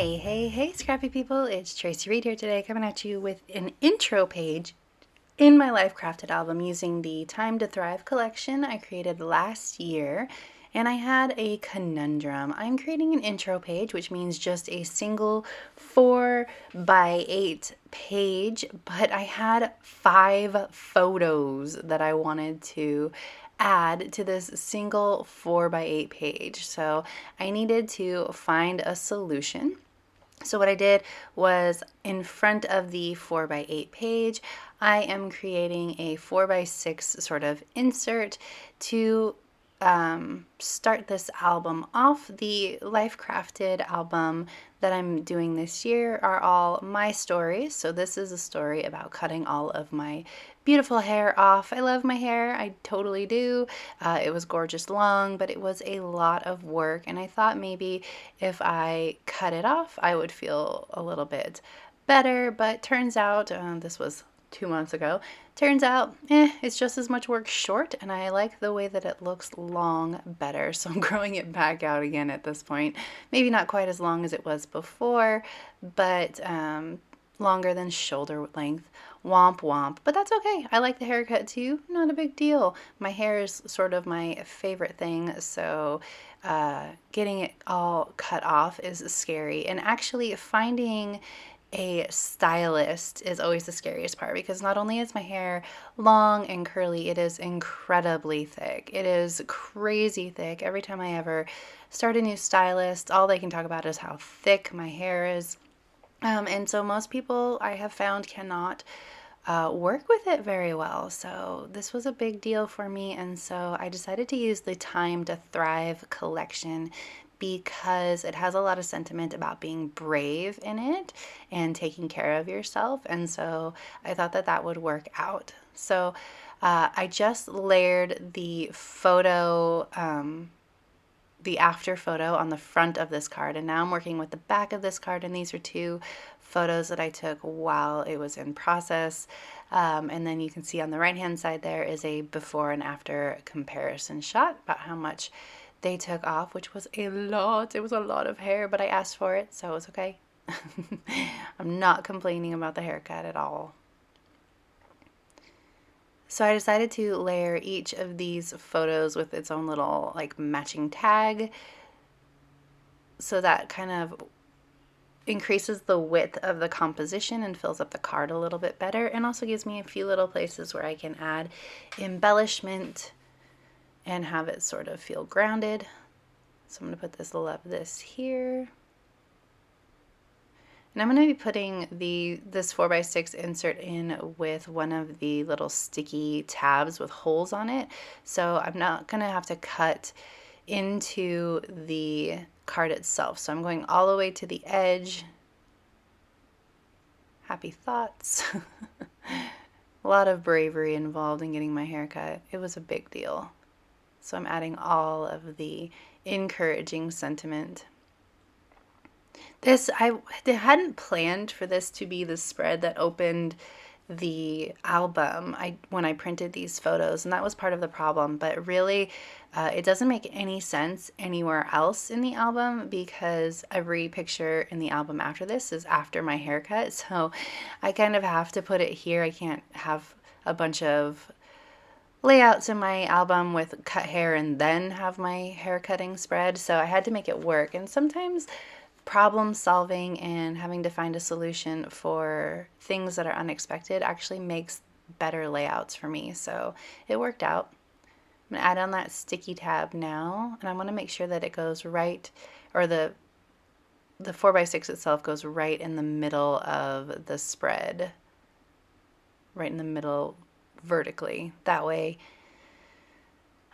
Hey, scrappy people, it's Traci Reed here today, coming at you with an intro page in my Life Crafted album using the Time to Thrive collection I created last year. And I had a conundrum. I'm creating an intro page, which means just a single 4x8 page, but I had 5 photos that I wanted to add to this single 4x8 page. So I needed to find a solution. So what I did was, in front of the 4x8 page, I am creating a 4x6 sort of insert to start this album off. The Life Crafted album that I'm doing this year are all my stories. So this is a story about cutting all of my beautiful hair off. I love my hair, I totally do. It was gorgeous long, but it was a lot of work, and I thought maybe if I cut it off, I would feel a little bit better. But turns out, this was 2 months ago, turns out it's just as much work short, and I like the way that it looks long better, so I'm growing it back out again at this point. Maybe not quite as long as it was before, but longer than shoulder length. Womp womp, but that's okay. I like the haircut too, not a big deal. My hair is sort of my favorite thing, so getting it all cut off is scary, and actually finding a stylist is always the scariest part, because not only is my hair long and curly, it is incredibly thick. It is crazy thick. Every time I ever start a new stylist, all they can talk about is how thick my hair is. And so most people I have found cannot work with it very well. So this was a big deal for me. And so I decided to use the Time to Thrive collection because it has a lot of sentiment about being brave in it and taking care of yourself. And so I thought that that would work out. So I just layered the photo, the after photo on the front of this card, and now I'm working with the back of this card, and these are 2 photos that I took while it was in process. And then you can see on the right hand side there is a before and after comparison shot about how much they took off, which was a lot. It was a lot of hair, but I asked for it, so it's okay. I'm not complaining about the haircut at all. So I decided to layer each of these photos with its own little like matching tag, so that kind of increases the width of the composition and fills up the card a little bit better, and also gives me a few little places where I can add embellishment and have it sort of feel grounded. So I'm going to put this here. And I'm going to be putting this 4x6 insert in with one of the little sticky tabs with holes on it. So I'm not going to have to cut into the card itself. So I'm going all the way to the edge. Happy thoughts. A lot of bravery involved in getting my hair cut. It was a big deal. So I'm adding all of the encouraging sentiment. I hadn't planned for this to be the spread that opened the album when I printed these photos, and that was part of the problem. But really, it doesn't make any sense anywhere else in the album, because every picture in the album after this is after my haircut. So I kind of have to put it here. I can't have a bunch of layouts in my album with cut hair and then have my hair cutting spread. So I had to make it work. And sometimes problem solving and having to find a solution for things that are unexpected actually makes better layouts for me. So it worked out. I'm going to add on that sticky tab now, and I want to make sure that it goes right, or the 4x6 itself goes right in the middle of the spread, right in the middle vertically. That way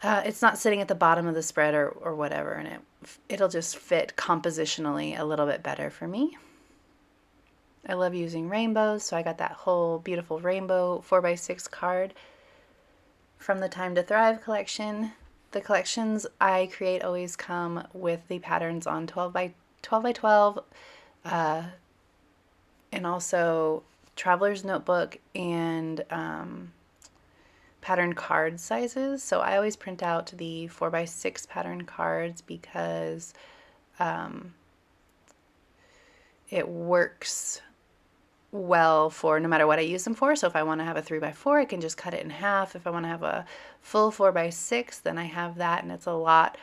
it's not sitting at the bottom of the spread or whatever, and it'll just fit compositionally a little bit better for me. I love using rainbows, so I got that whole beautiful rainbow 4x6 card from the Time to Thrive collection. The collections I create always come with the patterns on 12 by 12, and also Traveler's Notebook and pattern card sizes. So I always print out the 4x6 pattern cards because it works well for no matter what I use them for. So if I want to have a 3x4, I can just cut it in half. If I want to have a full 4x6, then I have that, and it's a lot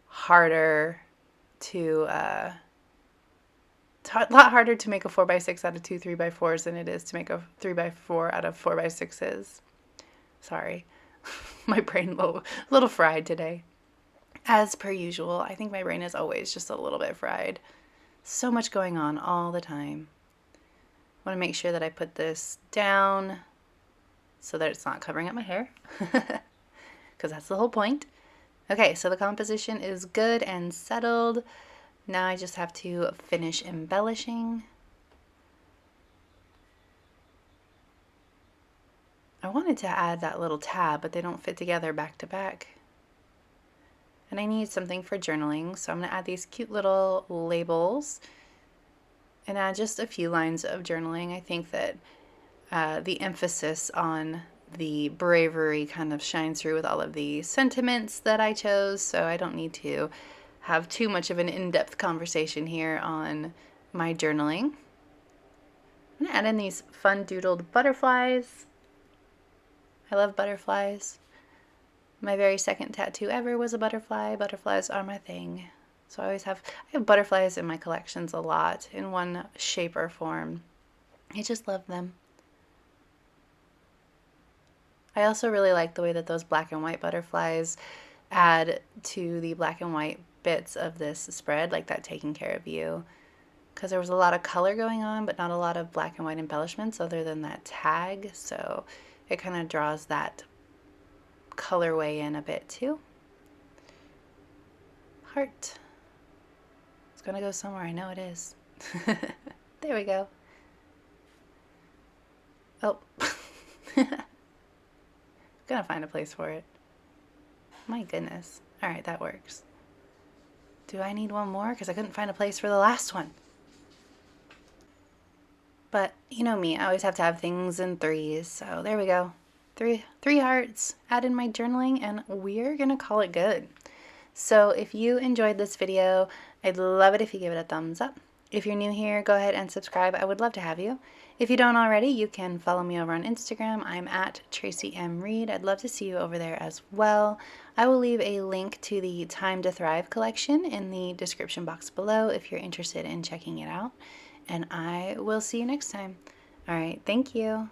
harder to make a 4x6 out of two 3x4s than it is to make a 3x4 out of 4x6s. Sorry, my brain a little fried today. As per usual, I think my brain is always just a little bit fried. So much going on all the time. I want to make sure that I put this down so that it's not covering up my hair, because that's the whole point. Okay, so the composition is good and settled. Now I just have to finish embellishing. I wanted to add that little tab, but they don't fit together back to back. And I need something for journaling, so I'm going to add these cute little labels and add just a few lines of journaling. I think that the emphasis on the bravery kind of shines through with all of the sentiments that I chose, so I don't need to have too much of an in-depth conversation here on my journaling. I'm going to add in these fun doodled butterflies. I love butterflies. My very second tattoo ever was a butterfly. Butterflies are my thing. So I have butterflies in my collections a lot, in one shape or form. I just love them. I also really like the way that those black and white butterflies add to the black and white bits of this spread, like that taking care of you. Because there was a lot of color going on, but not a lot of black and white embellishments other than that tag. So it kind of draws that colorway in a bit too. Heart. It's gonna go somewhere, I know it is. There we go. Oh. Gonna find a place for it. My goodness. Alright, that works. Do I need one more? Because I couldn't find a place for the last one. But you know me, I always have to have things in threes, so there we go. Three hearts, add in my journaling, and we're gonna call it good. So if you enjoyed this video, I'd love it if you give it a thumbs up. If you're new here, go ahead and subscribe. I would love to have you. If you don't already, you can follow me over on Instagram. I'm at Traci M. Reed. I'd love to see you over there as well. I will leave a link to the Time to Thrive collection in the description box below if you're interested in checking it out. And I will see you next time. All right, thank you.